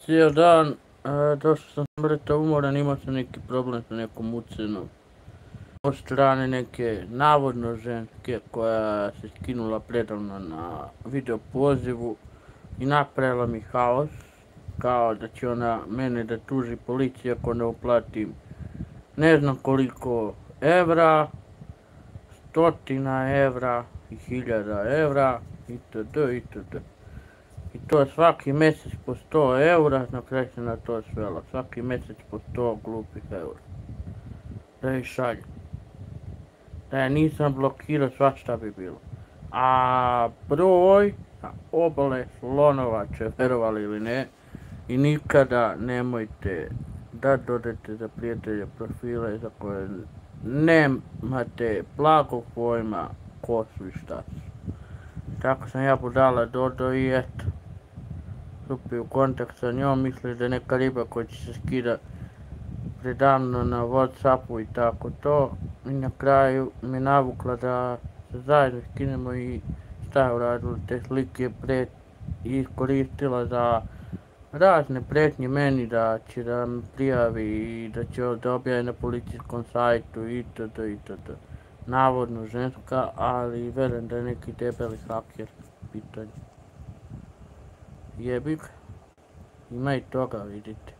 Cijel dan, došao sam mrtav umoran, imao sam neki problem sa nekom ucenom od strane neke navodno ženske koja se skinula predavno na video pozivu i napravila mi haos, kao da će ona mene da tuži policiji ako ne uplatim ne znam koliko evra, stotina evra i hiljada evra itd. itd. I to svaki mjesec po 100 eura, na kraju se na to svelo. Svaki mjesec po 100 glupih eura. Da ih šaljem. Da ja nisam blokirao, svašta bi bilo. A broj obale slonovače, verovali ili ne, i nikada nemojte da dodate za prijatelje profile za koje nemate blagog pojma ko su i šta su. Tako sam ja budala dodao i eto. Stupio u kontakt sa njom, misli da je neka riba koja će se skida predavno na Whatsappu i tako to. I na kraju mi navukla da se zajedno skinemo i šta je uradila, te slike iskoristila za razne pretnje meni da će da me prijavi i da će da objavi na policijskom sajtu itd. itd. Navodno ženska, ali verujem da je neki debeli haker u pitanju. Jebik, ima i toga, vidite.